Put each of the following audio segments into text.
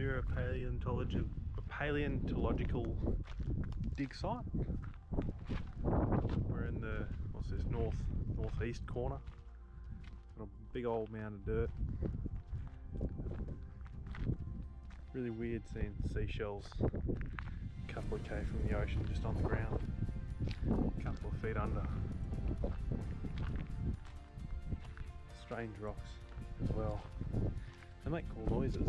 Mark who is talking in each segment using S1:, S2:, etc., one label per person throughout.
S1: near a paleontological dig site. We're in the, what's this, northeast corner. Got a big old mound of dirt. Really weird seeing seashells a couple of K from the ocean just on the ground. A couple of feet under. Strange rocks as well. They make cool noises.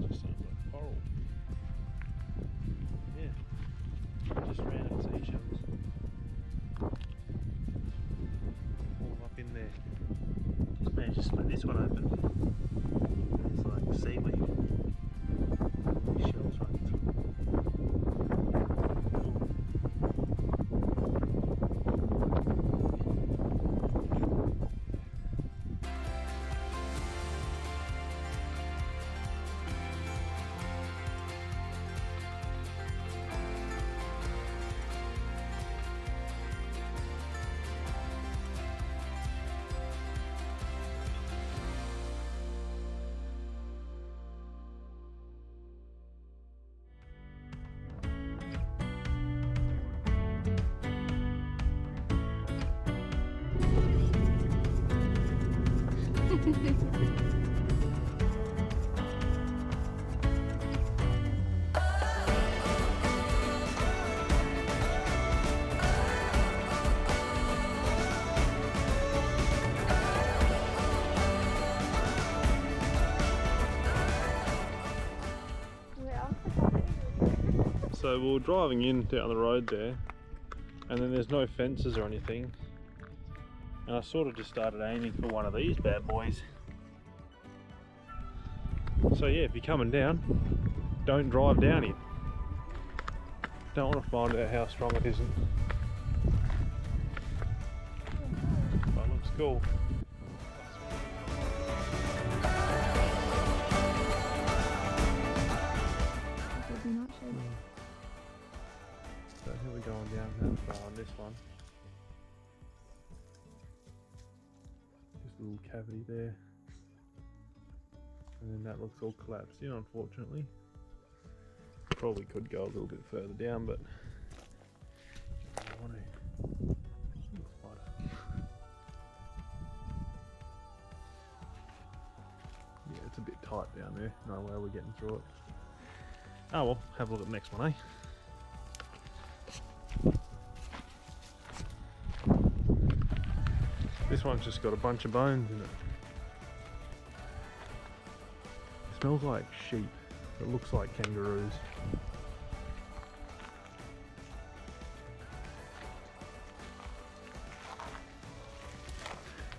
S1: Just sounds like coral. Yeah, just random seashells. All up in there. Just managed to split this one open. It's like seaweed. These shells right through. So we were driving in down the road there, and then there's no fences or anything, and I sort of just started aiming for one of these bad boys. So yeah, if you're coming down, don't drive down it. Don't want to find out how strong it isn't. But it looks cool. So here we're going down that far on this one. Just a little cavity there. And then that looks all collapsed in, unfortunately. Probably could go a little bit further down, but I don't want to. Yeah, it's a bit tight down there. No way we're getting through it. Oh well, have a look at the next one, eh? This one's just got a bunch of bones in it. It smells like sheep. It looks like kangaroos.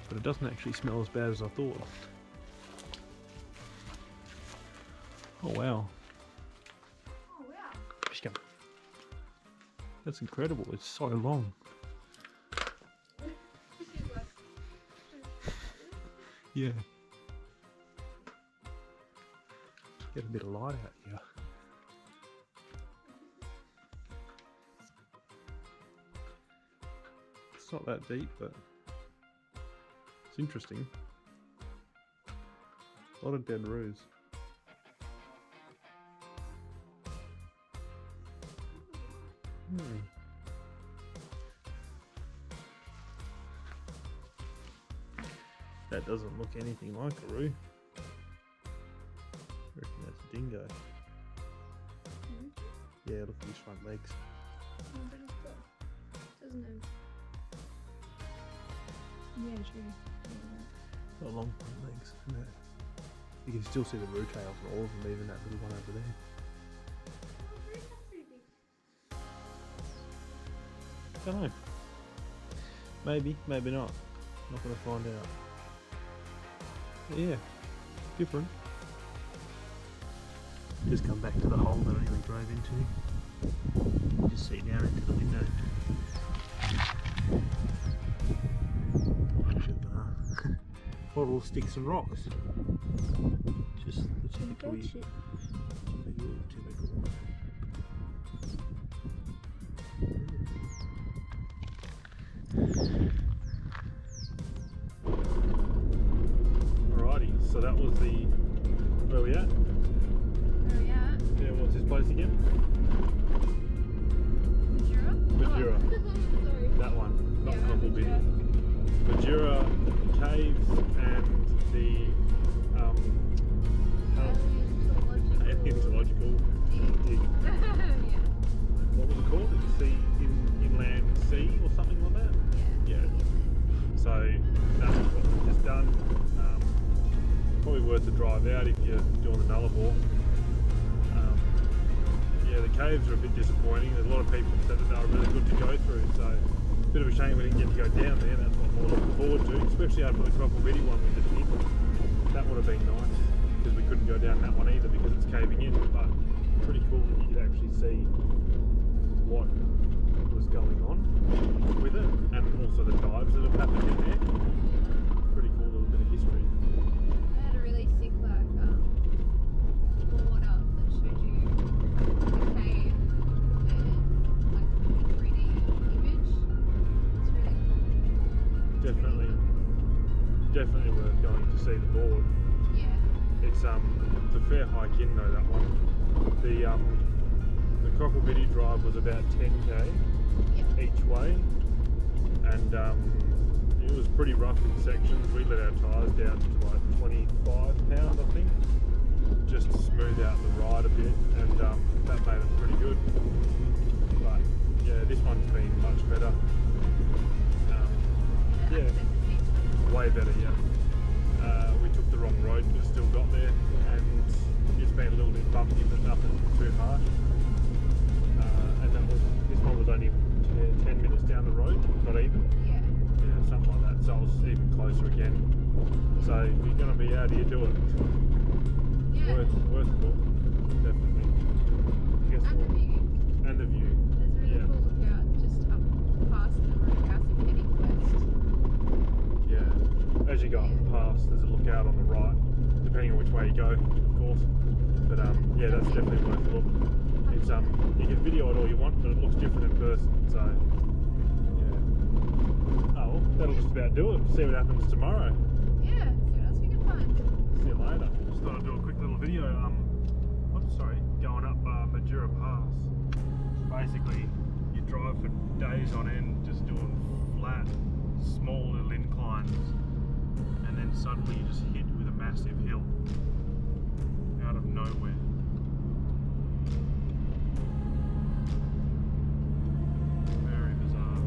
S1: But it doesn't actually smell as bad as I thought. Oh wow.
S2: Oh wow.
S1: That's incredible, it's so long. Yeah. Get a bit of light out here. It's not that deep, but it's interesting. A lot of dead roos. That doesn't look anything like a roo. I reckon that's a dingo. Yeah, look at his front legs.
S2: Oh, but it's got, doesn't it? Yeah, true.
S1: Got long front legs. No. You can still see the roo tails on all of them, even that little one over there. Don't know. Maybe, maybe not. Not gonna find out. Yeah, different. Just come back to the hole that I nearly drove into. Just see down into the window. Bunch of horrible sticks and rocks. Just the typical. was the... Where are we at?
S2: Where are we at?
S1: Yeah, what's this place again?
S2: Majura?
S1: Majura.
S2: Oh, sorry.
S1: That one, not
S2: Yeah,
S1: Crumble Biddy.
S2: Majura.
S1: Majura Caves and the Paleontological dig.
S2: Yeah.
S1: What was it called? It's the Inland Sea or something like that? Yeah. So that's what we've just done. Probably worth a drive out if you're doing the Nullarbor. Yeah, the caves are a bit disappointing. There's a lot of people said that they were really good to go through, so a bit of a shame we didn't get to go down there. That's what we're looking forward to, especially over the Crumble Biddy one we just did. That would have been nice because we couldn't go down that one either because it's caving in, but pretty cool that you could actually see what was going on with it and also the dives that have happened in there. Pretty cool little bit of history.
S2: I had a really sick board up that showed you the cave and like a 3D image. It's really cool.
S1: Definitely worth going to see the board.
S2: Yeah.
S1: It's a fair hike in though, that one. The Crumble Biddy drive was about 10k each way, and it was pretty rough in sections. We let our tyres down to like 25 pounds, I think, just to smooth out the ride a bit, and that made it pretty good. But yeah, this one's been much better. Yeah, way better. Yeah, we took the wrong road, but still got there, and it's been a little bit bumpy, but nothing too harsh. And this one was only 10 minutes down the road, not even.
S2: Yeah.
S1: Yeah, something like that. So it was even closer again. So if you're going to be out here, do it.
S2: Yeah.
S1: Worth the look, definitely. I guess
S2: And the view.
S1: And the view.
S2: There's a really cool lookout just up past the roadhouse if heading west.
S1: Yeah. As you go up past, there's a lookout on the right, depending on which way you go, of course. But yeah, that's definitely worth a look. It's you can video it all you want, but it looks different in person. So yeah. Oh well, that'll just about do it. See what happens tomorrow.
S2: Yeah, see what else we can find.
S1: See you later. Just thought I'd do a quick little video. Going up Majura Pass. Basically, you drive for days on end, just doing flat, small little inclines, and then suddenly you just hit with a massive hill out of nowhere. Very bizarre.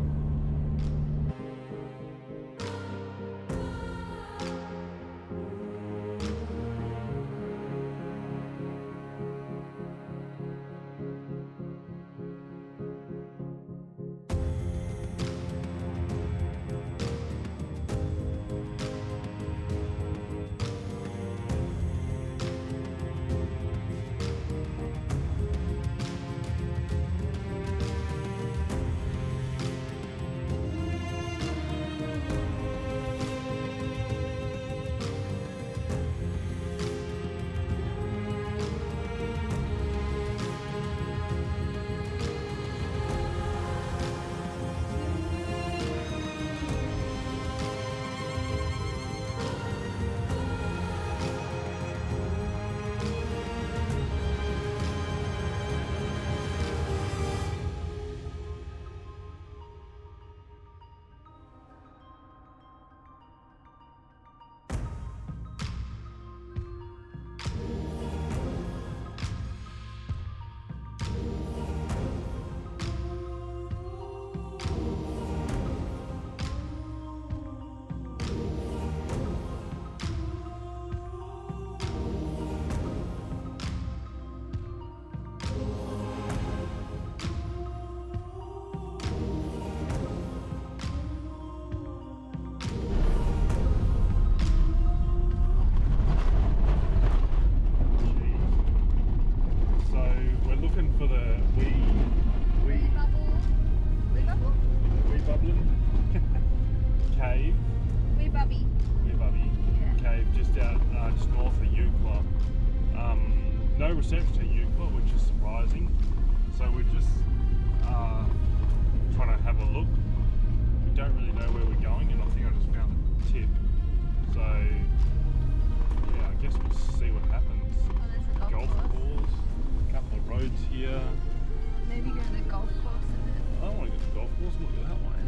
S1: reception to Euclid, which is surprising. So we're just trying to have a look. We don't really know where we're going, and I think I just found the tip. So yeah, I guess we'll see what happens.
S2: Oh, there's a golf course.
S1: Course, a couple of roads here.
S2: Maybe go to the golf course a bit.
S1: I don't want to go to the golf course, I'm not going that way.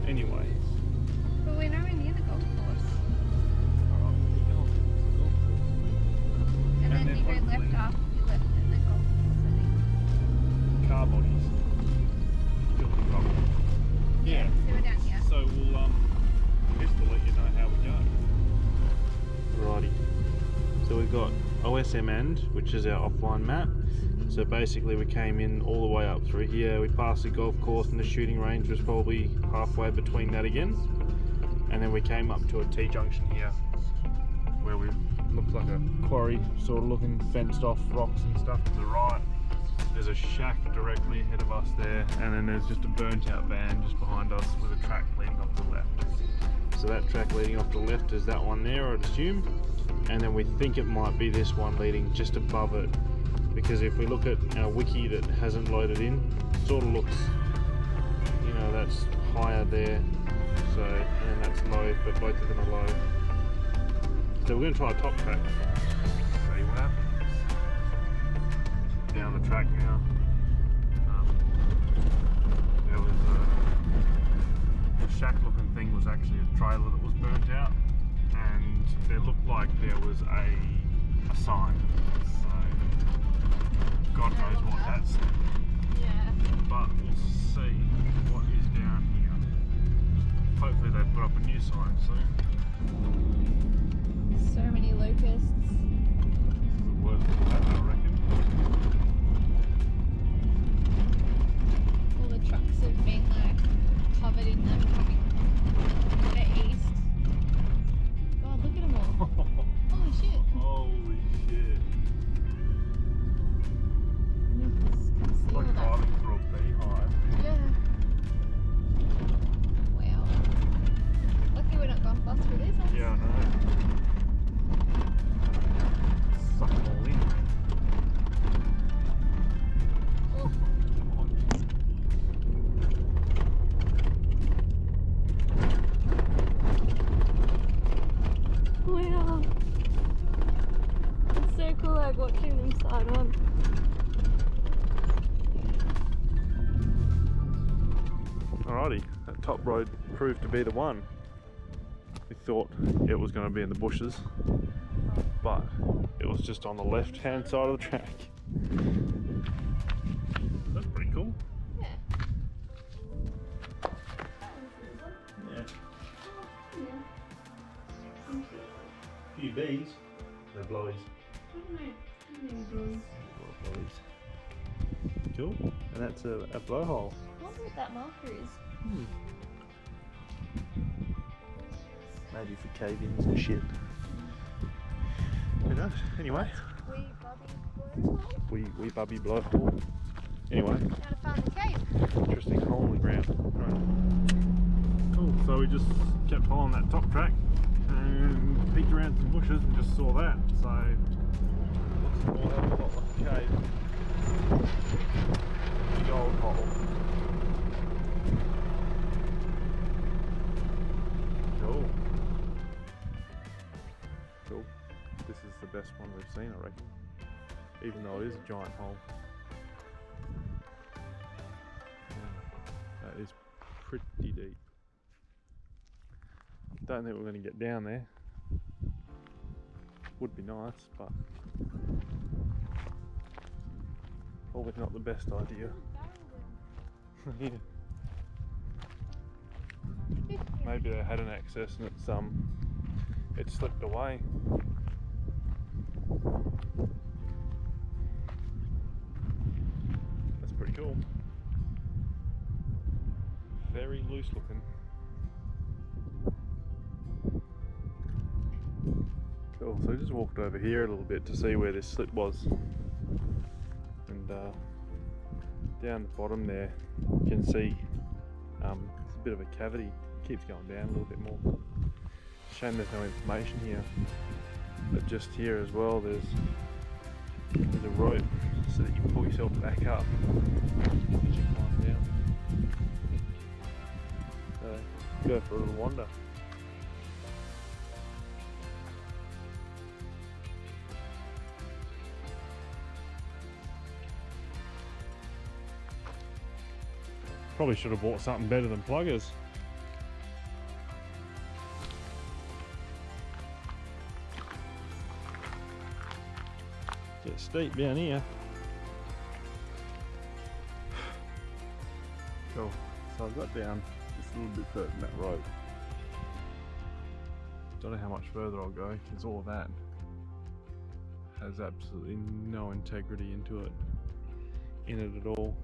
S1: Anyway.
S2: But we're nowhere near the golf course.
S1: Alright, keep going. Golf course.
S2: And then you go
S1: hopefully
S2: left after you left at the golf course, I think.
S1: car bodies. Building rubble. Yeah.
S2: So we're down here.
S1: So we'll I guess we'll let you know how we go. Righty. So we've got OSM end, which is our offline map. So basically we came in all the way up through here. We passed the golf course and the shooting range was probably halfway between that again. And then we came up to a T-junction here where we looked like a quarry, sort of looking fenced off rocks and stuff to the right. There's a shack directly ahead of us there, and then there's just a burnt out van just behind us with a track leading off to the left. So that track leading off to the left is that one there, I'd assume. And then we think it might be this one leading just above it. Because if we look at our wiki that hasn't loaded in, it sort of looks, you know, that's higher there. So, and that's low, but both of them are low. So we're going to try a top track. See what happens. Down the track now. There was the shack looking thing was actually a trailer that was burnt out, and it looked like there was a sign. So God knows what that's.
S2: Yeah.
S1: But we'll see what is down here. Hopefully they put up a new sign soon.
S2: So many locusts.
S1: This is the worst of that, I reckon.
S2: All the trucks have been like covered in them coming to the east. God, look at them all. Holy shit.
S1: Holy shit.
S2: It's
S1: It's like driving through a beehive.
S2: Yeah. Wow. Lucky we're not going fast through this.
S1: Yeah, I know. Suck it all in.
S2: Oh. Wow. It's so cool like watching them side on.
S1: Alrighty, that top road proved to be the one. We thought it was going to be in the bushes, but it was just on the left hand side of the track. That's pretty cool.
S2: Yeah.
S1: Yeah. A few bees. They're blowies. Blowies. Cool. And that's a blowhole.
S2: I wonder what that marker is.
S1: Maybe for cave-ins and shit. Who knows? Anyway.
S2: Wee Bubby Blowhole?
S1: Wee bubby blowhole. Anyway.
S2: How to find the cave.
S1: Interesting hole in the ground. Right. Cool. So we just kept following that top track and peeked around some bushes and just saw that. So looks a hell of a lot like a cave. Big old hole. Cool. Cool. This is the best one we've seen, I reckon. Even though it is a giant hole. That is pretty deep. Don't think we're going to get down there. Would be nice, but probably not the best idea. Yeah. Maybe they had an access and it slipped away. That's pretty cool. Very loose looking. Cool, so I just walked over here a little bit to see where this slip was. And down the bottom there you can see it's a bit of a cavity. It keeps going down a little bit more. Shame there's no information here. But just here as well there's a rope so that you can pull yourself back up as you climb down. So go for a little wander. Probably should have bought something better than pluggers. Get steep down here. Cool. So I've got down just a little bit further than that road. Don't know how much further I'll go because all of that has absolutely no integrity in it at all.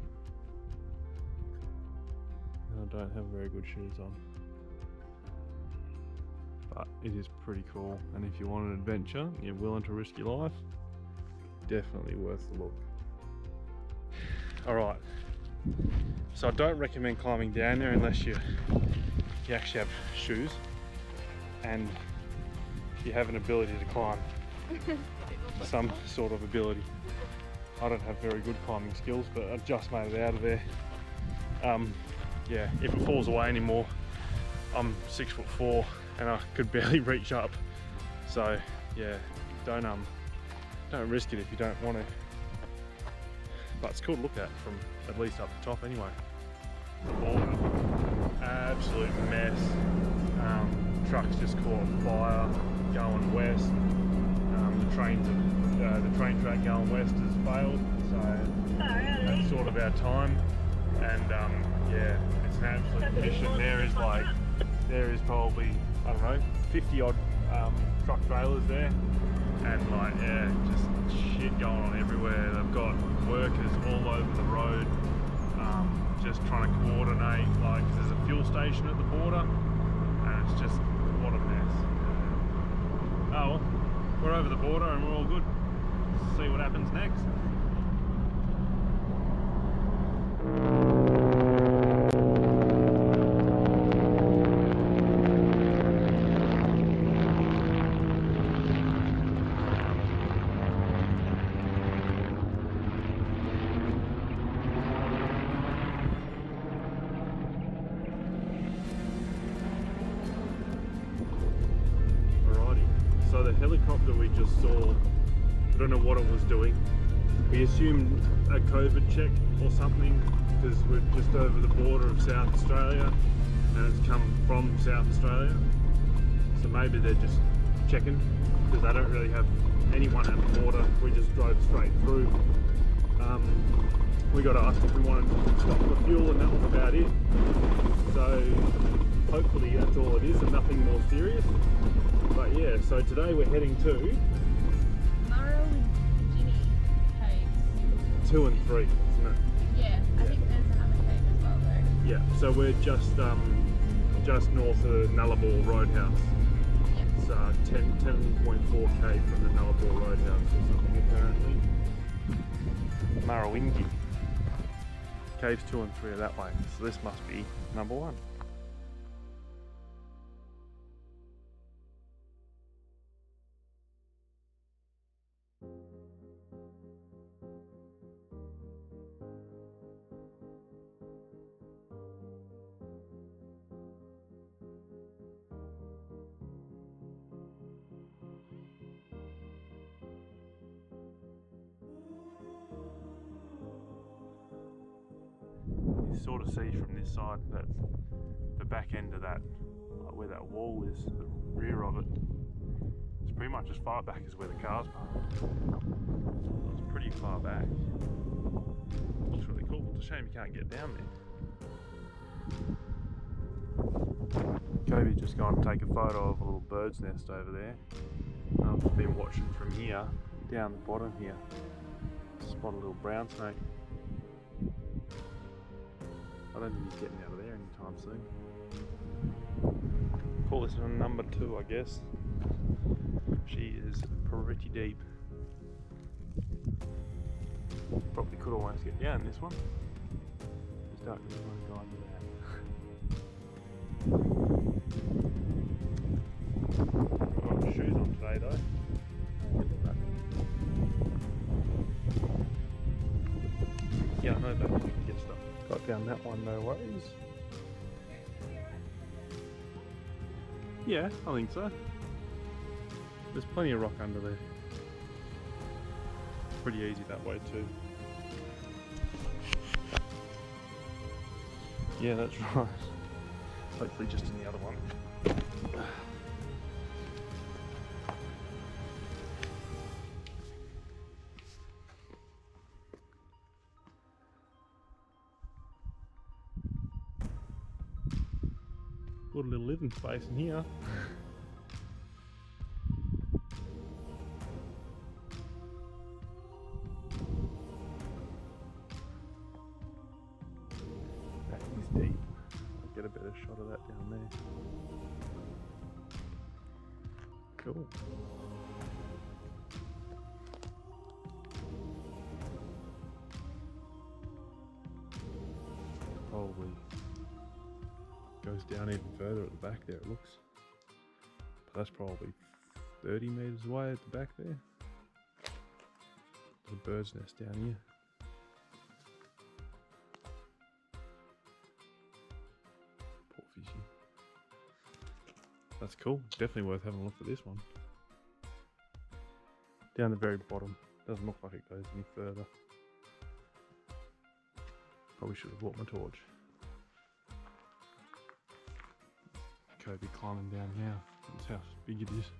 S1: And I don't have very good shoes on. But it is pretty cool, and if you want an adventure and you're willing to risk your life, definitely worth the look. Alright, so I don't recommend climbing down there unless you actually have shoes and you have an ability to climb. Some sort of ability. I don't have very good climbing skills, but I just made it out of there. Yeah, if it falls away anymore, I'm 6'4" and I could barely reach up. So yeah, don't risk it if you don't want to. But it's cool to look at from at least up the top anyway. The border, absolute mess. Trucks just caught fire going west. The train track going west has failed, so that's sort of our time. And yeah, it's an absolute mission. There is probably, I don't know, 50 odd truck trailers there, and like, yeah, just shit going on everywhere. They've got workers all over the road, just trying to coordinate, like, 'cause there's a fuel station at the border, and it's just, what a mess. Oh well, we're over the border and we're all good. See what happens next. So the helicopter we just saw, I don't know what it was doing. We assumed a COVID check or something because we're just over the border of South Australia and it's come from South Australia. So maybe they're just checking because they don't really have anyone at the border. We just drove straight through. We got asked if we wanted to stop for fuel and that was about it. So hopefully that's all it is and nothing more serious. But yeah, so today we're heading to caves 2 and 3, isn't it?
S2: Yeah, I think there's another cave as well though.
S1: Yeah, so we're just north of Nullarbor Roadhouse.
S2: Yep.
S1: It's 10.4k from the Nullarbor Roadhouse or something apparently. Marawingi. Caves 2 and 3 are that way, so this must be number 1. You sort of see from this side that the back end of that, like where that wall is, the rear of it, it's pretty much as far back as where the cars parked. So it's pretty far back. Looks really cool. It's a shame you can't get down there. Kobe's just gone to take a photo of a little bird's nest over there. I've just been watching from here, down the bottom here. Spot a little brown snake. I don't think he's getting out of there anytime soon. Call this one number 2, I guess. She is pretty deep. Probably could almost get down this one. Just don't really want to go under that. I've got shoes on today though. Yeah, I know that we can get stuff. Got down that one, no worries. Yeah, I think so. There's plenty of rock under there. Pretty easy that way too. Yeah, that's right. Hopefully just in the other one. Got a little living space in here. That is deep. I'll get a better shot of that down there. Cool. Probably goes down even further at the back there, it looks. But that's probably 30 metres away at the back there. There's a bird's nest down here. Poor fishy. That's cool. Definitely worth having a look at this one. Down the very bottom. Doesn't look like it goes any further. Probably should have brought my torch. Kobe climbing down now. That's how big it is.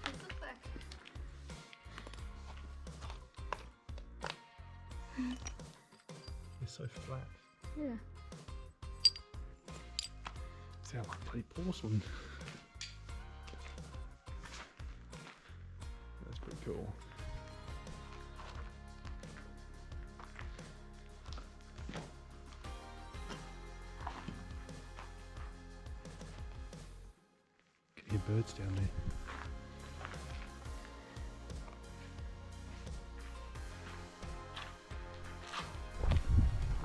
S2: This looks like
S1: It's so flat.
S2: yeah.
S1: Sounds like bloody porcelain. That's pretty cool. Can hear birds down there.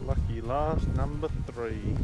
S1: Lucky last, number 3.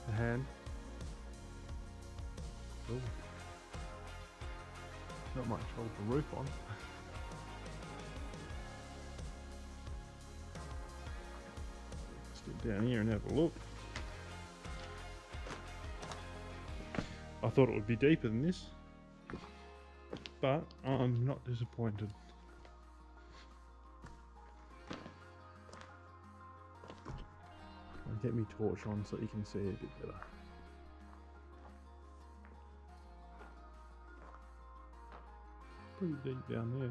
S1: A hand. Ooh. Not much hold the roof on. Let's get down here and have a look. I thought it would be deeper than this, but I'm not disappointed. I'll get me torch on so you can see a bit better. Pretty deep down there.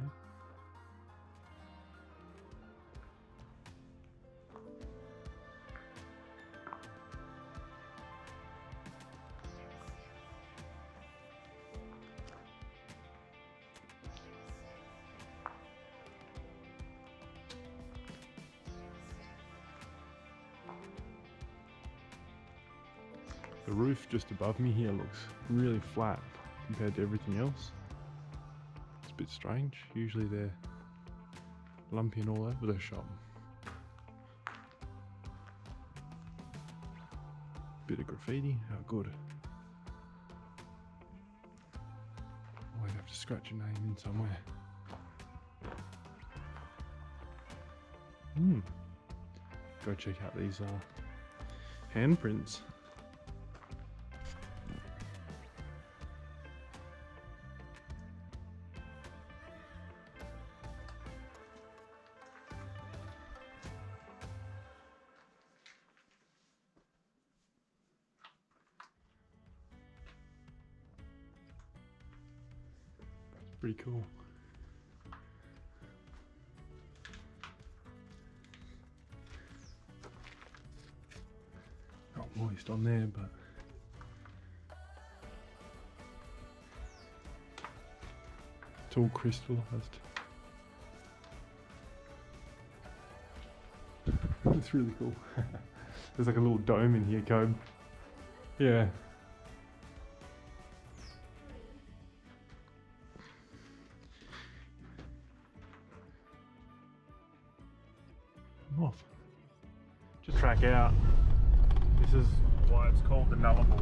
S1: The roof just above me here looks really flat compared to everything else. It's a bit strange. Usually they're lumpy and all over the shop. Bit of graffiti, how good. Always have to scratch your name in somewhere. Go check out these handprints. Pretty cool. Oh, moist on there, but it's all crystallised. It's really cool. There's like a little dome in here, Cobe. Yeah. I'm off. Just track out. This is why it's called the Nullarbor.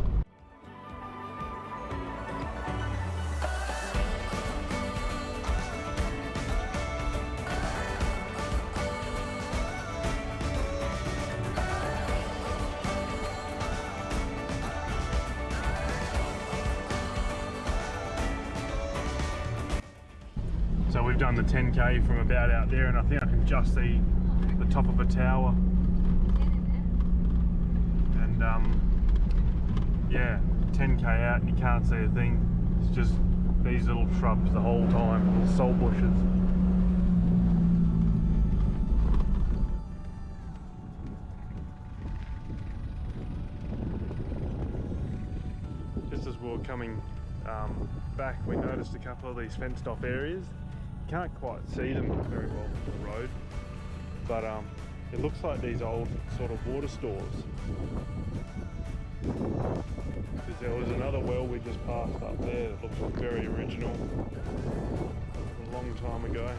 S1: So we've done the 10k from about out there, and I think I can just see the top of a tower. And yeah, 10k out and you can't see a thing. It's just these little shrubs the whole time, little salt bushes. Just as we were coming back, we noticed a couple of these fenced off areas. You can't quite see them very well from the road, but it looks like these old sort of water stores. Because there was another well we just passed up there that looks very original, a long time ago.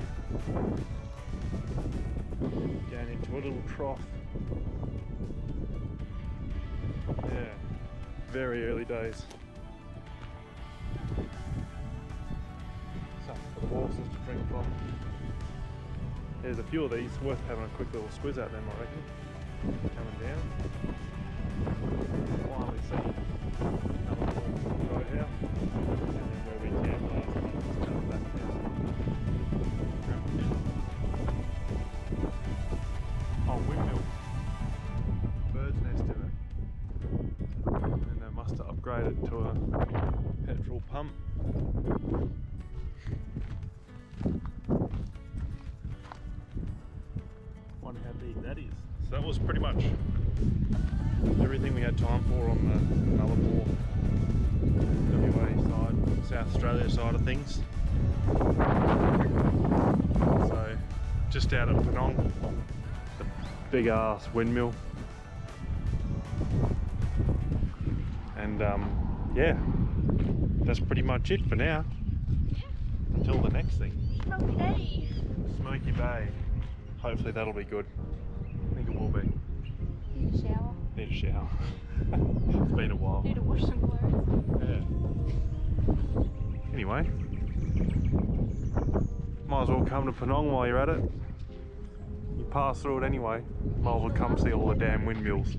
S1: Down into a little trough. Yeah, very early days. Something for the horses to drink from. There's a few of these, worth having a quick little squiz at them, I reckon. Coming down. Finally see Nullarbor Roadhouse. And then where we camped last night, just coming back down. Oh, windmill. Bird's nest in it. And they must have upgraded to a petrol pump. Wonder how big that is. So that was pretty much everything we had time for on the Nullarbor WA side, South Australia side of things. So just out at Penong, the big ass windmill. And yeah, that's pretty much it for now. Until the next thing.
S2: Smoky Bay.
S1: Smoky Bay. Hopefully that'll be good. I think it will be.
S2: Need a shower.
S1: Need a shower. It's been a while.
S2: Need to wash some clothes.
S1: Yeah. Anyway, might as well come to Penong while you're at it. You pass through it anyway. Might as well come see all the damn windmills.